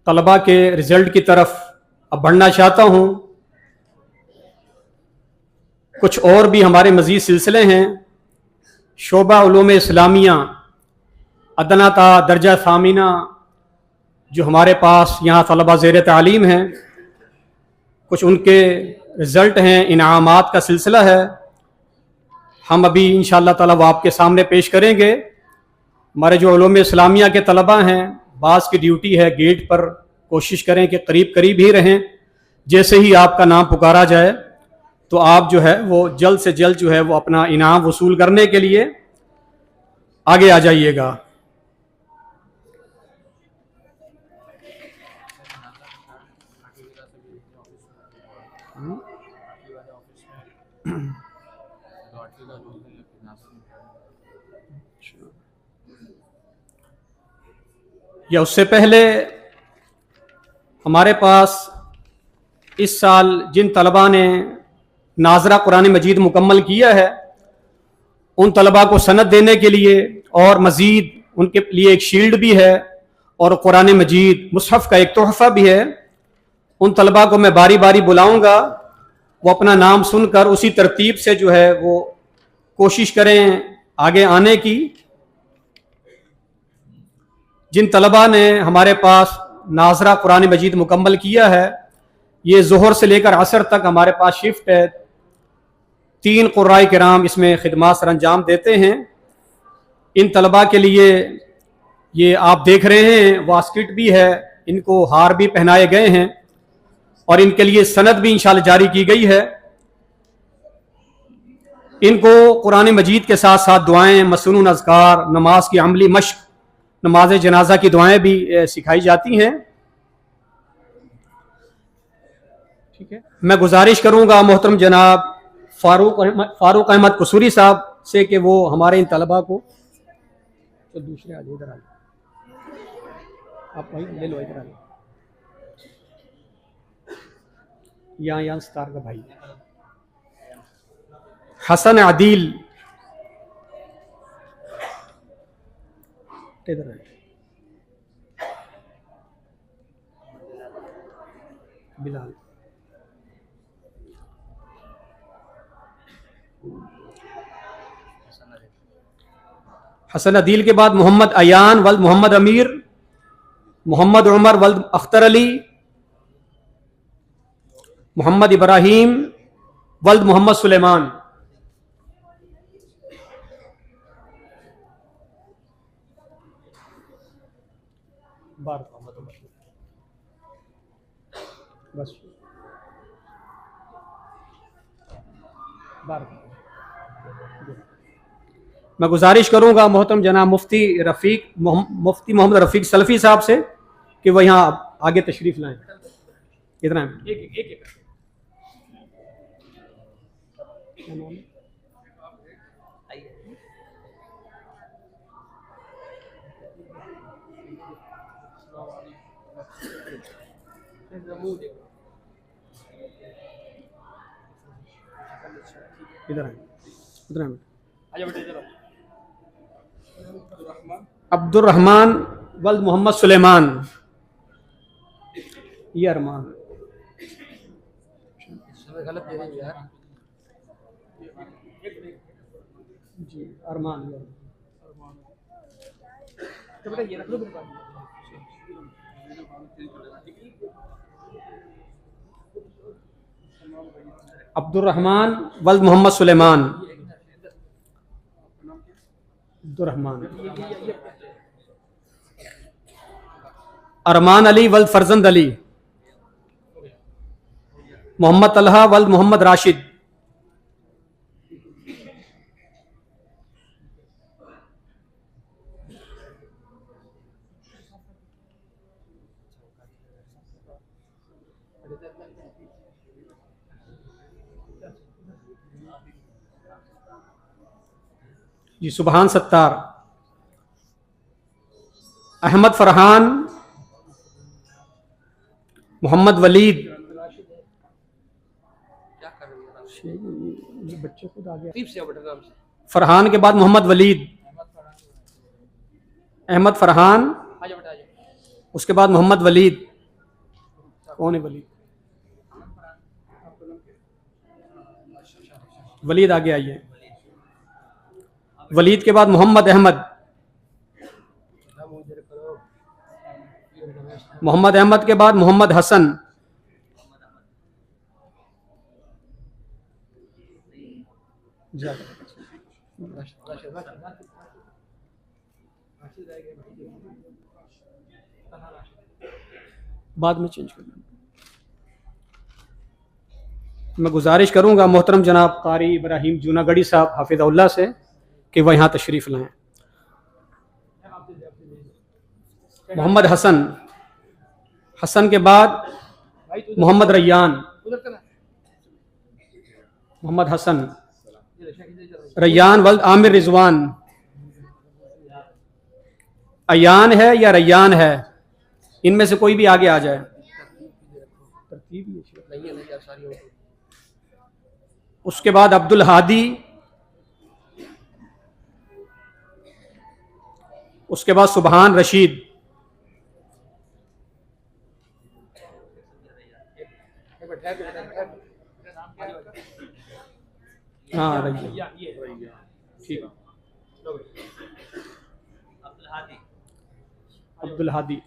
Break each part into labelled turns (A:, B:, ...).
A: तलबा के रिज़ल्ट की तरफ अब बढ़ना चाहता हूँ। कुछ और भी हमारे मज़ीद सिलसिले हैं। शोबा उलूम इस्लामिया अदना ता दर्जा सामिना जो हमारे पास यहाँ तलबा ज़ेर तालीम हैं, कुछ उनके रिज़ल्ट हैं, इनामात का सिलसिला है। हम अभी इंशाअल्लाह ताला वो आपके सामने पेश करेंगे। हमारे जो उलूम इस्लामिया के तलबा हैं, बास की ड्यूटी है गेट पर कोशिश करें कि करीब करीब ही रहें। जैसे ही आपका नाम पुकारा जाए तो आप जो है वो जल्द से जल्द जो है वो अपना इनाम वसूल करने के लिए आगे आ जाइएगा। या उससे पहले हमारे पास इस साल जिन तलबा ने नाजरा कुरान मजीद मुकम्मल किया है, उन तलबा को सनद देने के लिए और मज़ीद उनके लिए एक शील्ड भी है और कुरान मजीद मुसहफ़ का एक तोहफ़ा भी है। उन तलबा को मैं बारी बारी बुलाऊंगा, वो अपना नाम सुनकर उसी तरतीब से जो है वो कोशिश करें आगे आने की। जिन तलबा ने हमारे पास नाजरा कुरान मजीद मुकम्मल किया है, ये ज़ोहर से लेकर असर तक हमारे पास शिफ्ट है। 3 क़ुर्राए किराम इसमें खिदमत सर अंजाम देते हैं। इन तलबा के लिए ये आप देख रहे हैं वास्किट भी है, इनको हार भी पहनाए गए हैं और इनके लिए सनद भी इंशाअल्लाह जारी की गई है। इनको कुरान मजीद के साथ साथ दुआएं, मसनून अज़कार, नमाज की अमली मश्क, नमाज जनाजा की दुआएं भी सिखाई जाती हैं। ठीक है, मैं गुजारिश करूंगा मोहतरम जनाब फारूक अहमद कसूरी साहब से कि वो हमारे इन तलबा को तो दूसरे आगे इधर आ आप भाई ले लो, इधर आ यहाँ स्टार का भाई हसन आदिल इधर है, बिलाल हसन अदील के बाद मोहम्मद अयान वल्द मोहम्मद अमीर, मोहम्मद उमर वल्द अख्तर अली, मोहम्मद इब्राहिम वल्द मोहम्मद सुलेमान। बस मैं गुजारिश करूंगा मोहतरम जनाब मुफ्ती मोहम्मद रफ़ीक सलफ़ी साहब से कि वह यहाँ आगे तशरीफ़ लाएं। इतना एक इधर अब्दुर्रहमान वल्द मोहम्मद सुलेमान। ये अरमान गलत दे रही यार जी, अरमान तो बेटा ये रख लो। अब्दुर्रहमान वल्द मोहम्मद सुलेमान। अब्दुर्रहमान अरमान अली वल्द फरजंद अली, मोहम्मद तलहा वल्द मोहम्मद राशिद, जी सुबहान सत्तार, अहमद फरहान, मोहम्मद वलीद, बच्चे खुद आ गया। फरहान के बाद मोहम्मद वलीद, अहमद फरहान, उसके बाद मोहम्मद वलीद, कौन है वलीद? वलीद आगे आइए। वलीद के बाद मोहम्मद अहमद। मोहम्मद अहमद के बाद मोहम्मद हसन। बाद में चेंज कर मैं गुजारिश करूंगा मोहतरम जनाब कारी इब्राहिम जूनागढ़ी साहब हाफिज़हुल्लाह से कि वह यहाँ तशरीफ़ लाएं। मोहम्मद हसन। हसन के बाद मोहम्मद रैयान। मोहम्मद हसन, रैयान वल्द आमिर रिजवान। अयान है या रैयान है, इनमें से कोई भी आगे आ जाए। उसके बाद अब्दुल हादी। उसके बाद सुबहान रशीद। हाँ रैया, ठीक। अब्दुल हादी,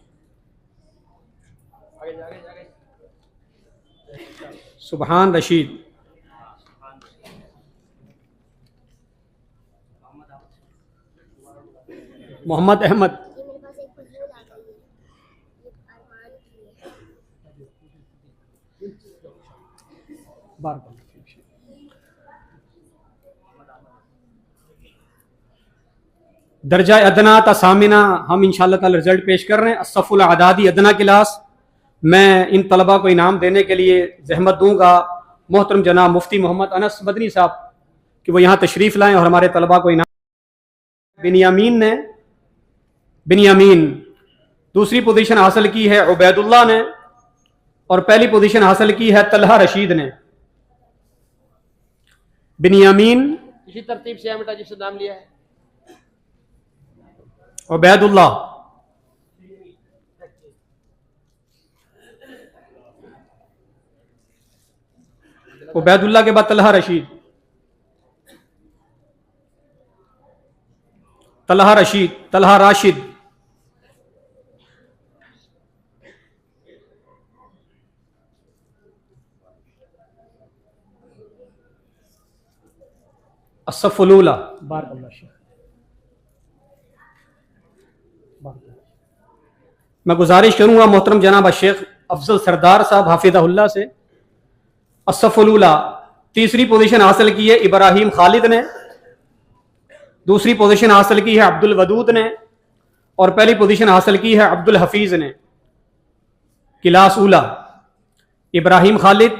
A: सुबहान रशीद, मोहम्मद अहमद, दर्जा अदना तसामिना हम इंशाअल्लाह ताला रिजल्ट पेश कर रहे हैं। असफ़ुल अदादी अदना क्लास। मैं इन तलबा को इनाम देने के लिए जहमत दूंगा मोहतरम जनाब मुफ्ती मोहम्मद अनस मदनी साहब कि वो यहाँ तशरीफ़ लाएं और हमारे तलबा को इनाम। बिनियामीन दूसरी पोजीशन हासिल की है उबैदुल्लाह ने, और पहली पोजीशन हासिल की है तलहा रशीद ने। बिनियामीन
B: इसी तरतीब से बेटा जिसने नाम लिया है
A: उबैदुल्लाह, उबैदुल्लाह के बाद तलहा रशीद, तलहा रशीद, तलहा राशिद, असफ़ुलूला। मैं गुजारिश करूंगा मोहतरम जनाब शेख अफजल सरदार साहब हाफिज़हुल्लाह से। असफ़ुलूला तीसरी पोजीशन हासिल की है इब्राहिम खालिद ने, दूसरी पोजीशन हासिल की है अब्दुल वदूद ने, और पहली पोजीशन हासिल की है अब्दुल हफीज ने। क्लास उला इब्राहिम खालिद,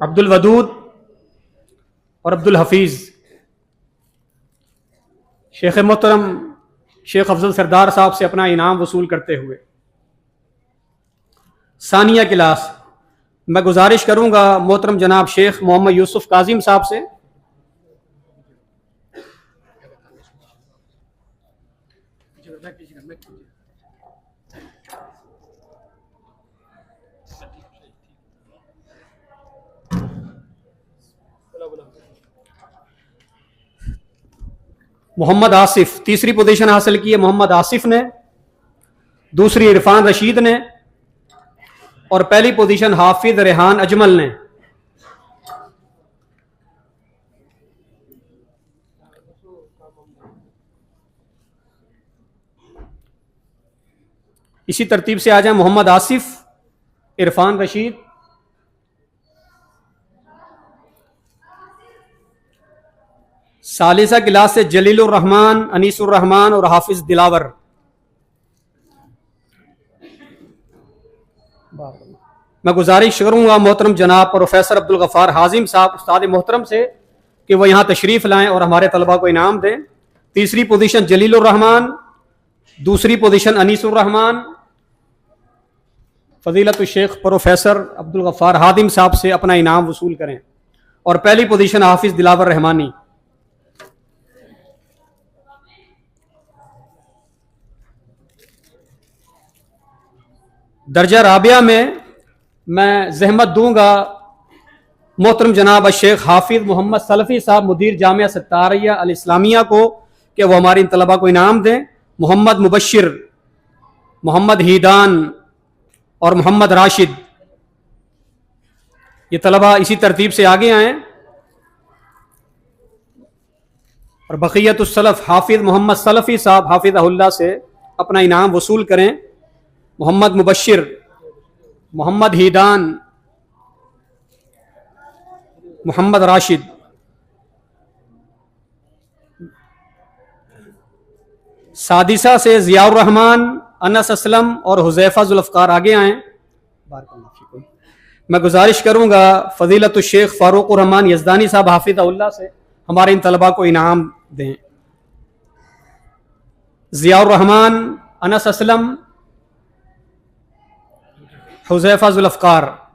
A: अब्दुल वदूद और अब्दुल हफीज। शेख मोहतरम शेख अफजल सरदार साहब से अपना इनाम वसूल करते हुए सानिया क्लास। मैं गुजारिश करूंगा मोहतरम जनाब शेख मोहम्मद यूसुफ काजिम साहब से मोहम्मद आसिफ। तीसरी पोजीशन हासिल की है मोहम्मद आसिफ ने, दूसरी इरफान रशीद ने, और पहली पोजीशन हाफिज रेहान अजमल ने। इसी तरतीब से आ जाए मोहम्मद आसिफ, इरफान रशीद, सालिसा क्लास से जलीलुर रहमान, अनीसुर रहमान और हाफिज दिलावर। मैं गुजारिश करूंगा मोहतरम जनाब प्रोफेसर अब्दुल गफ्फार हाजिम साहब उस्ताद मोहतरम से कि वह यहाँ तशरीफ़ लाएं और हमारे तलबा को इनाम दें। तीसरी पोजीशन जलीलुर रहमान, दूसरी पोजीशन अनीसुर रहमान। फजीलत शेख प्रोफेसर अब्दुल गफ्फार हाजिम साहब से अपना इनाम वसूल करें, और पहली पोजीशन हाफिज दिलावर रहमानी। दर्जा राबिया में मैं जहमत दूंगा मोहतरम जनाब शेख हाफिज मोहम्मद सलफ़ी साहब मुदीर जामिया सत्तारिया अल इस्लामिया को कि वो हमारे इन तलबा को इनाम दें। मोहम्मद मुबशिर, मोहम्मद हीदान और मोहम्मद राशिद, ये तलबा इसी तरतीब से आगे आएँ। और बक़ियतुस्सलफ़ हाफिज मोहम्मद सलफ़ी साहब हाफिज़हुल्लाह से अपना इनाम वसूल करें। मोहम्मद मुबशिर, मोहम्मद हीदान, मोहम्मद राशिद। सादिसा से ज़ियाउर रहमान, अनस असलम और हुज़ैफ़ा ज़ुल्फ़कार आगे आएँ। मैं गुजारिश करूँगा फ़ज़ीलतुश शेख फ़ारूक़ुर रहमान यज़दानी साहब हाफिज़हुल्लाह से हमारे इन तलबा को इनाम दें। ज़ियाउर रहमान, अनस असलम, हुज़ैफ़ा ज़ुल्फ़कार।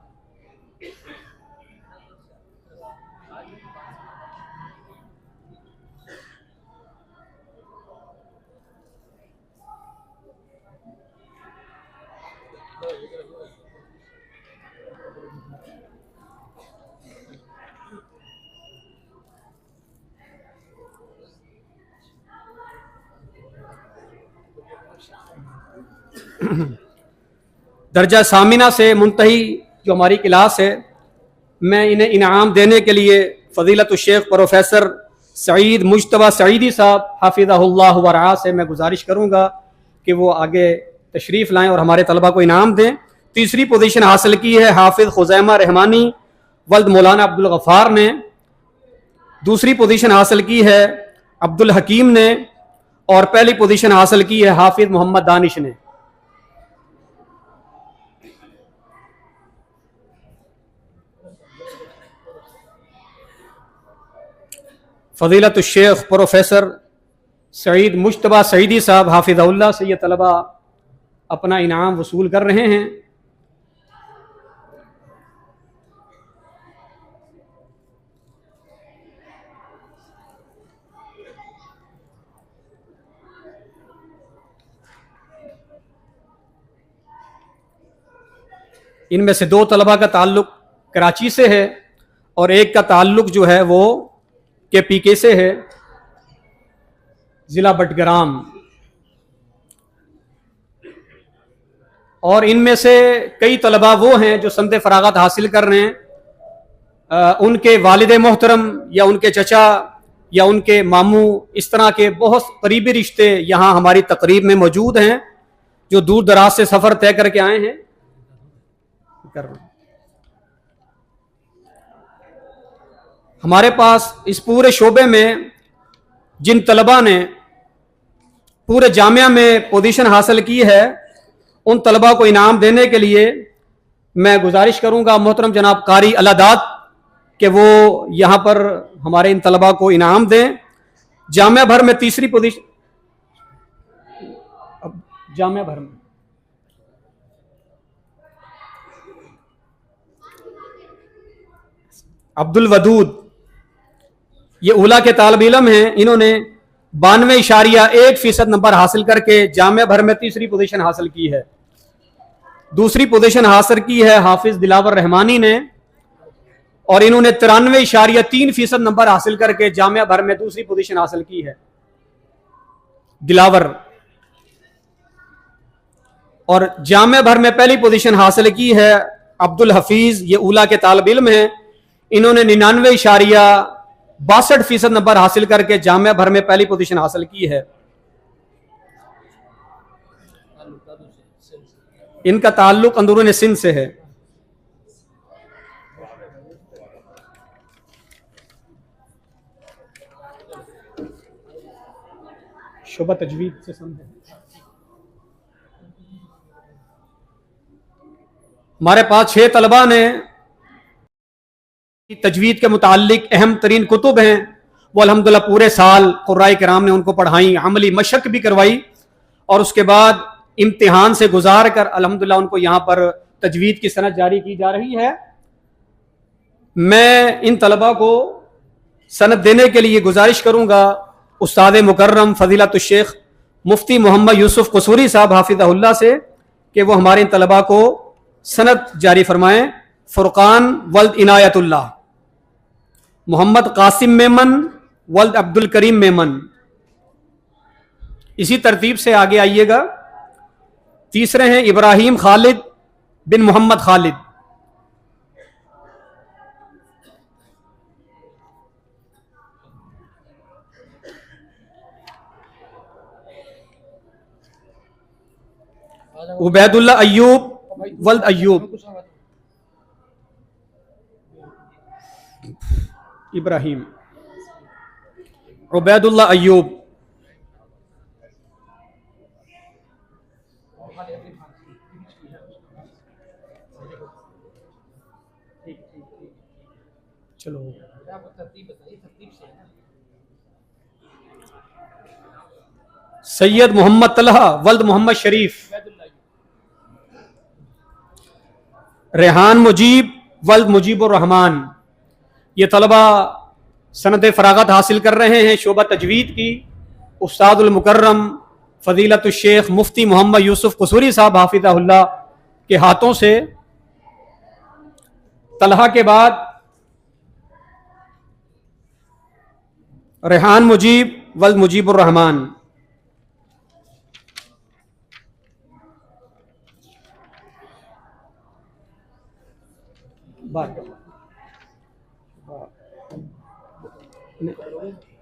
A: दर्जा सामिना से मुंतही जो हमारी क्लास है, मैं इन्हें इनाम देने के लिए फ़ज़ीलतुश शेख प्रोफेसर सईद मुज्तबा सईदी साहब हाफिज़हुल्लाह व रआ से मैं गुजारिश करूँगा कि वो आगे तशरीफ़ लाएँ और हमारे तलबा को इनाम दें। तीसरी पोजीशन हासिल की है हाफिज़ खुज़ैमा रहमानी वल्द मौलाना अब्दुल गफ़ार ने। दूसरी पोजीशन हासिल की है अब्दुल हकीम ने और पहली पोजीशन हासिल की है हाफिज़ मोहम्मद दानिश ने। फ़ज़ीलतुश शेख प्रोफेसर सईद मुज्तबा सईदी साहब हाफिज़हुल्लाह से ये तलबा अपना इनाम वसूल कर रहे हैं। इनमें से दो तलबा का ताल्लुक कराची से है और एक का ताल्लुक जो है वो के पीके से है, ज़िला बटग्राम। और इनमें से कई तलबा वो हैं जो संदे फरागत हासिल कर रहे हैं। उनके वालिद मोहतरम या उनके चचा या उनके मामू, इस तरह के बहुत करीबी रिश्ते यहाँ हमारी तकरीब में मौजूद हैं जो दूर दराज से सफ़र तय करके आए हैं। हमारे पास इस पूरे शोबे में जिन तलबा ने पूरे जामिया में पोजीशन हासिल की है, उन तलबा को इनाम देने के लिए मैं गुजारिश करूंगा मोहतरम जनाब कारी अलादात कि वो यहाँ पर हमारे इन तलबा को इनाम दें। जामिया भर में तीसरी पोजीशन, जामिया भर में अब्दुल वदूद, ये उला के तालिब इल्म हैं। इन्होंने 92.1% नंबर हासिल करके जामिया भर में तीसरी पोजीशन हासिल की है। दूसरी पोजीशन हासिल की है हाफिज दिलावर रहमानी ने और इन्होंने 93.3% नंबर हासिल करके जामिया भर में दूसरी पोजीशन हासिल की है, दिलावर। और जामिया भर में पहली पोजीशन हासिल की है अब्दुल हफीज, ये उला के तालिब इल्म हैं। इन्होंने 99.62% नंबर हासिल करके जामिया भर में पहली पोजीशन हासिल की है। इनका ताल्लुक अंदरून सिंध से है। शुबा तजवीद से समझे। हमारे पास 6 तलबा ने तजवीद के मुतालिक अहम तरीन कुतुब हैं वो अल्हम्दुलिल्लाह पूरे साल क़ुर्राए किराम ने उनको पढ़ाई, अमली मशक भी करवाई और उसके बाद इम्तिहान से गुजार कर अल्हम्दुलिल्लाह उनको यहाँ पर तजवीद की सनद जारी की जा रही है। मैं इन तलबा को सनद देने के लिए गुजारिश करूँगा उस्ताद मुकर्रम फ़ज़ीलतुश शेख मुफ्ती मोहम्मद यूसुफ कसूरी साहब हाफिज़हुल्लाह से कि वो हमारे इन तलबा को सनद जारी फरमाएं। फुरकान वल्द इनायतुल्लाह, मोहम्मद कासिम मेमन वल्द अब्दुल करीम मेमन। इसी तरतीब से आगे आइएगा। तीसरे हैं इब्राहिम खालिद बिन मोहम्मद खालिद। उबैदुल्लाह अय्यूब वल्द अय्यूब। इब्राहिम उबैदुल्लाह अय्यूब। चलो सैयद मोहम्मद तलहा वल्द मोहम्मद शरीफ। रेहान मुजीब वल्द मुजीबुर रहमान। ये तलबा सनद फरागत हासिल कर रहे हैं शोबा तजवीद की। उस्तादुल मुकर्रम फजीलतुल शेख मुफ्ती मोहम्मद यूसुफ कसूरी साहब हाफिज़हुल्लाह के हाथों से। तलहा के बाद रेहान मुजीब वल्द मुजीबुर रहमान।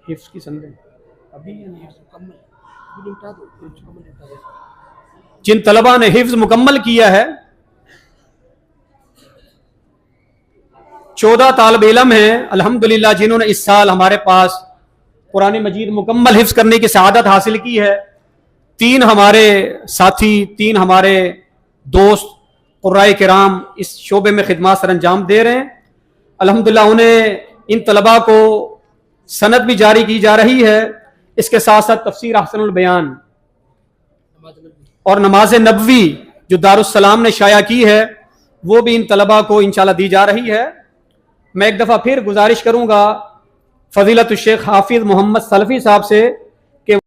A: हिफ्स की संदेह अभी जिन तलबा ने हिफ्ज मुकम्मल किया है, 14 तालिब इल्म हैं अल्हम्दुलिल्लाह जिन्होंने इस साल हमारे पास कुरान मजीद मुकम्मल हिफ्ज करने की सआदत हासिल की है। 3 हमारे साथी, 3 हमारे दोस्त कुर्राए किराम इस शोबे में खिदमत सर अंजाम दे रहे हैं। अल्हम्दुलिल्लाह उन्हें इन तलबा को सनद भी जारी की जा रही है। इसके साथ साथ तफसीर अहसनुल बयान और नमाज नबवी जो दारुस्सलाम ने शाया की है वो भी इन तलबा को इंशाल्लाह दी जा रही है। मैं एक दफ़ा फिर गुजारिश करूंगा फजीलतुल शेख हाफिज मोहम्मद सलफी साहब से कि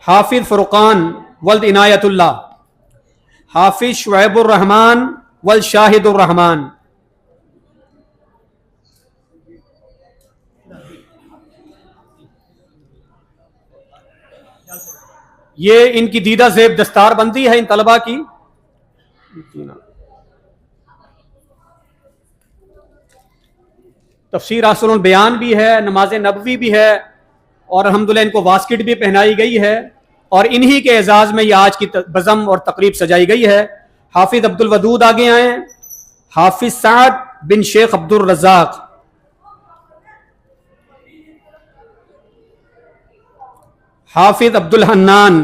A: हाफिज फुरकान वल्द इनायतुल्लाह, हाफिज शुएबुर रहमान वल्द शाहिदुर रहमान। ये इनकी दीदा ज़ेब दस्तार बंदी है इन तलबा की। तफसीर अहसनुल बयान भी है, नमाज नबवी भी है और अल्हम्दुलिल्लाह इनको वास्किट भी पहनाई गई है और इन्हीं के एजाज में ये आज की बज़म और तकरीब सजाई गई है। हाफिज अब्दुल वदूद आगे आए, हाफिज साद बिन शेख अब्दुल रज़ाक, हाफिज अब्दुल हन्नान,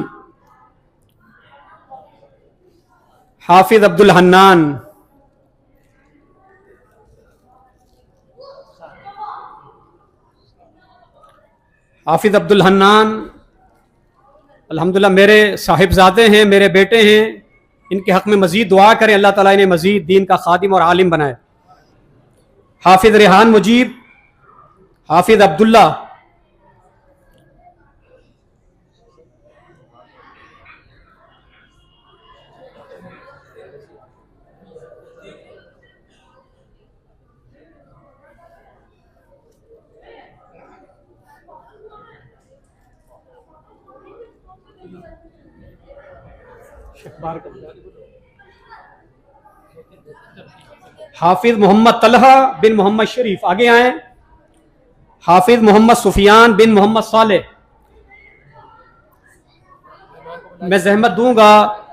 A: हाफिज अब्दुल हन्नान, हाफिज अब्दुल हन्नान अल्हम्दुलिल्लाह मेरे साहिबजादे हैं, मेरे बेटे हैं। इनके हक़ में मज़ीद दुआ करें, अल्लाह ताला इन्हें मज़ीद दीन का खादिम और आलिम बनाए। हाफिज रेहान मुजीब, हाफिज अब्दुल्ला, हाफिज मोहम्मद तलहा बिन मोहम्मद शरीफ आगे आए, हाफिज मोहम्मद सुफियान बिन मोहम्मद सालेह। मैं जहमत दूंगा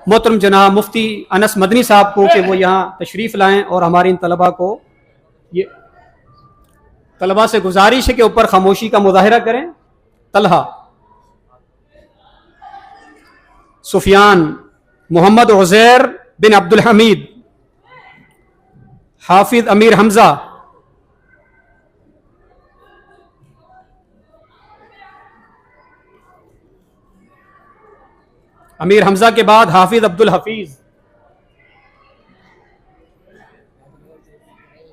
A: मोहतरम जनाब मुफ्ती अनस मदनी साहब को कि वो यहाँ तशरीफ लाएं और हमारे इन तलबा को, ये तलबा से गुजारिश है कि ऊपर खामोशी का मुजाहिरा करें। तलहा, सुफियान, मोहम्मद उज़ैर बिन अब्दुल हमीद, हाफिज अमीर हमजा, अमीर हमजा के बाद हाफिज अब्दुल हफीज।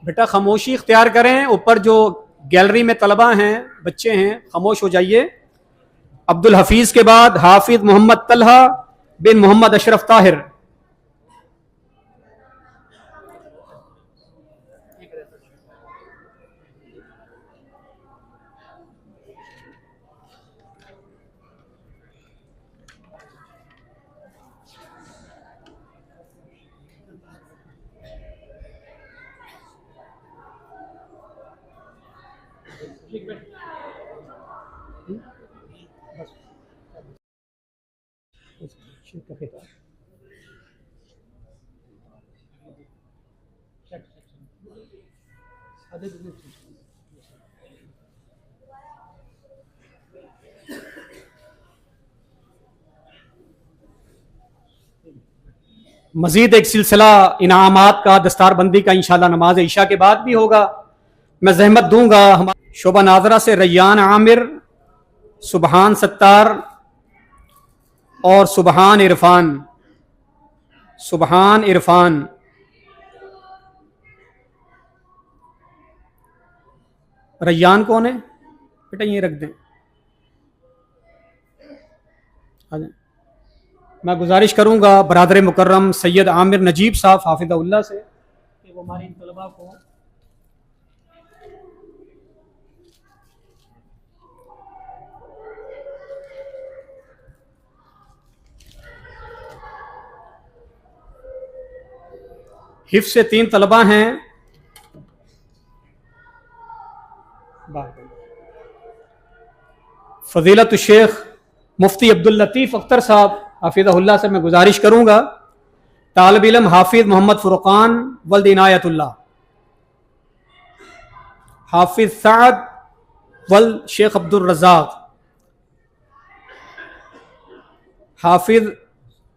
A: बेटा खामोशी इख्तियार करें, ऊपर जो गैलरी में तलबा हैं, बच्चे हैं, खामोश हो जाइए। अब्दुल हफीज के बाद हाफिज मोहम्मद तलहा बिन मोहम्मद अशरफ ताहिर। मजीद एक सिलसिला इनामात का दस्तारबंदी का इंशाल्लाह नमाज ईशा के बाद भी होगा। मैं जहमत दूंगा हमारे शोभा नाजरा से रैयान आमिर, सुबहान सत्तार और सुबहान इरफान। सुबहान इरफान रैयान कौन है बेटा, ये रख दें। मैं गुजारिश करूंगा बरादर मुकर्रम सैयद आमिर नजीब साहब हाफिज़हुल्लाह से कि वो हमारे इन तलबा को हिफ्ज़ से 3 तलबा हैं। फजीलत शेख मुफ्ती अब्दुल लतीफ़ अख्तर साहब हाफिज़हुल्लाह से मैं गुजारिश करूंगा तालिब इल्म हाफिज मोहम्मद फुरकान वल्द इनायतुल्लाह, हाफिज साद वल्द शेख अब्दुल रज़ाक, हाफिज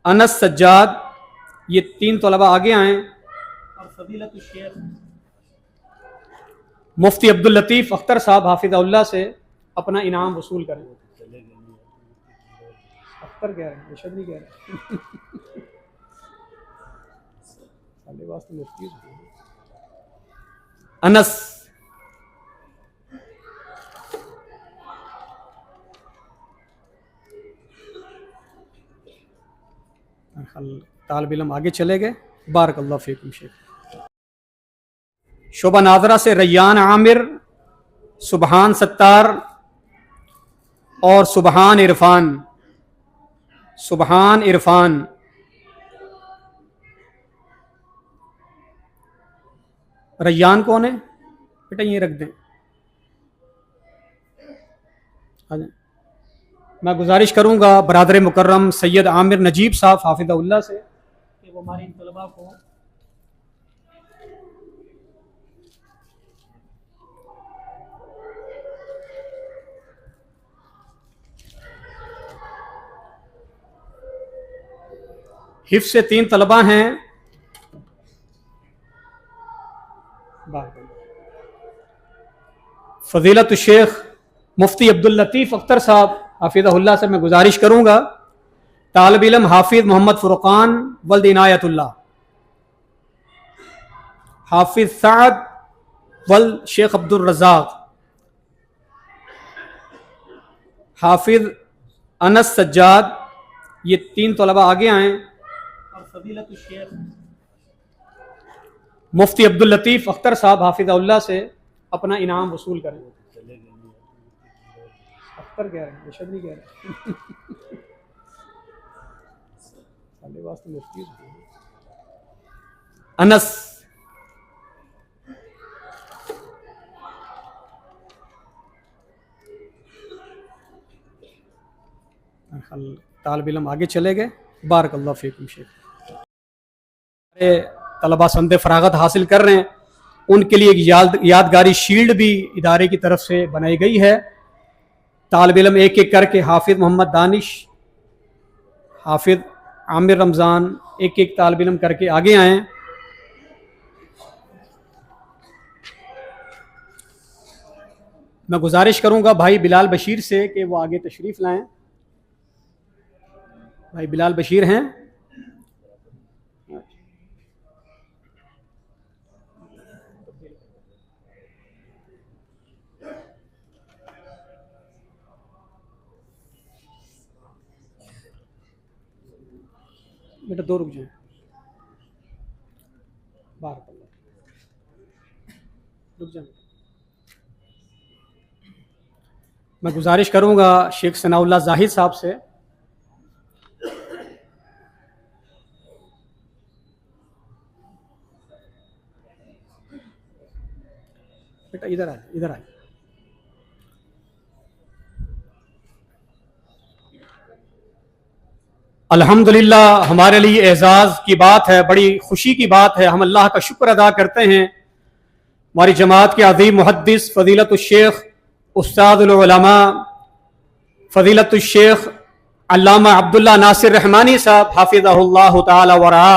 A: अनस सज्जाद, ये 3 तलबा आगे आए और फजीलत शेख मुफ्ती अब्दुल लतीफ़ अख्तर साहब हाफिज़हुल्लाह से अपना इनाम वसूल करें। अख्तर कह रहे हैं, इरशाद नहीं कह रहे। अनस तालिब इल्म आगे चले गए। बारकल्लाहु फीकुम शेख। शोभा नाजरा से रैयान आमिर, सुबहान सत्तार और सुबहान इरफान। सुबहान इरफान रैयान कौन है बेटा, ये रख दें। मैं गुजारिश करूंगा बरादर मुकर्रम सैयद आमिर नजीब साहब हाफिज़हुल्लाह से कि वो हमारे इन तलबा को हिफ्ज़ से 3 तलबा हैं। फजीलत शेख मुफ्ती अब्दुल लतीफ़ अख्तर साहब हाफिज़हुल्लाह से मैं गुजारिश करूंगा तालिब इल्म हाफिज मोहम्मद फुरकान वल्द इनायतुल्लाह, हाफिज साद वल्द शेख अब्दुल रज़ाक, हाफिज अनस सज्जाद, ये 3 तलबा आगे आए और फजीलत शेख मुफ्ती अब्दुल लतीफ़ अख्तर साहब हाफिज़हुल्लाह से अपना इनाम वसूल करें। अख्तर कह रहे हैं, इरशाद नहीं कह रहे। अनस तालिब इल्म आगे चले गए। बारकल्लाहु फीकुम शेख। तलबा संदे फरागत हासिल कर रहे हैं, उनके लिए एक यादगारी शील्ड भी इदारे की तरफ से बनाई गई है। तालिब इल्म एक एक करके हाफिज मोहम्मद दानिश, हाफिज आमिर रमज़ान, एक एक तालिब इल्म करके आगे आए। मैं गुजारिश करूंगा भाई बिलाल बशीर से कि वो आगे तशरीफ लाएं। भाई बिलाल बशीर हैं। बेटा 2 रुक जाए, बाहर रुक जाए। मैं गुजारिश करूंगा शेख सनाउल्लाह जाहिद साहब से, बेटा इधर आए, इधर आए। अल्हम्दुलिल्लाह, हमारे लिए एजाज़ की बात है, बड़ी खुशी की बात है। हम अल्लाह का शुक्र अदा करते हैं। हमारी जमात के अज़ीम मुहद्दिस फ़ज़ीलतुश्शेख उस्तादुल उलमा फ़ज़ीलतुश्शेख अल्लामा अब्दुल्ला नासिर रहमानी साहब हाफ़िज़हुल्लाह तआला व रआ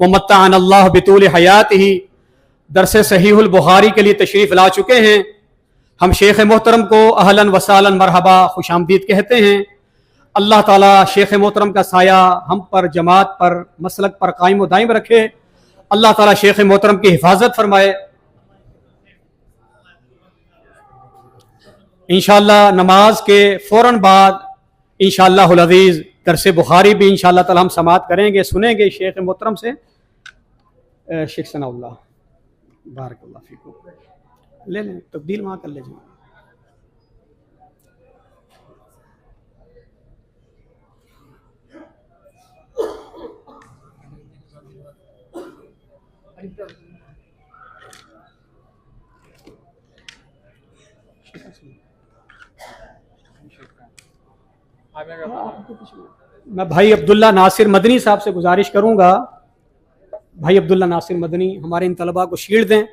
A: व मत्तअनल्लाह बितूल हयातिही दरस सहीहुल बुखारी के लिए तशरीफ़ ला चुके हैं। हम शेख मोहतरम को अहलन वसालन मरहबा खुशामदीद कहते हैं। अल्लाह ताला शेख मोहतरम का साया हम पर, जमात पर, मसलक पर कायम व दायम रखे। अल्लाह ताला शेख मोहतरम की हिफाजत फरमाए। इंशाअल्लाह नमाज के फ़ौरन बाद इंशाअल्लाहुल अज़ीज़ दरस बुखारी भी इंशाअल्लाह ताला हम समाअत करेंगे, सुनेंगे शेख मोहतरम से। शेख सनाउल्लाह बारकल्लाह फीकुम, ले लें तब्दील वहाँ कर लीजिए। मैं भाई अब्दुल्ला नासिर मदनी साहब से गुजारिश करूंगा, भाई अब्दुल्ला नासिर मदनी हमारे इन तलबा को शील्ड दें।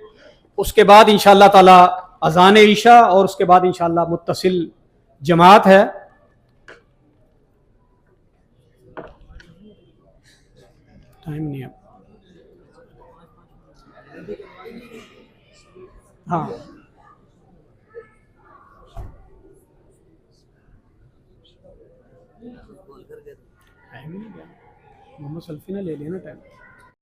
A: उसके बाद इंशाअल्लाह ताला अज़ान ईशा और उसके बाद इंशाअल्लाह मुत्तसिल जमात है। टाइम नहीं है, हाँ टाइम नहीं गया, मोहम्मद सल्फी ने ले लिया ना टाइम।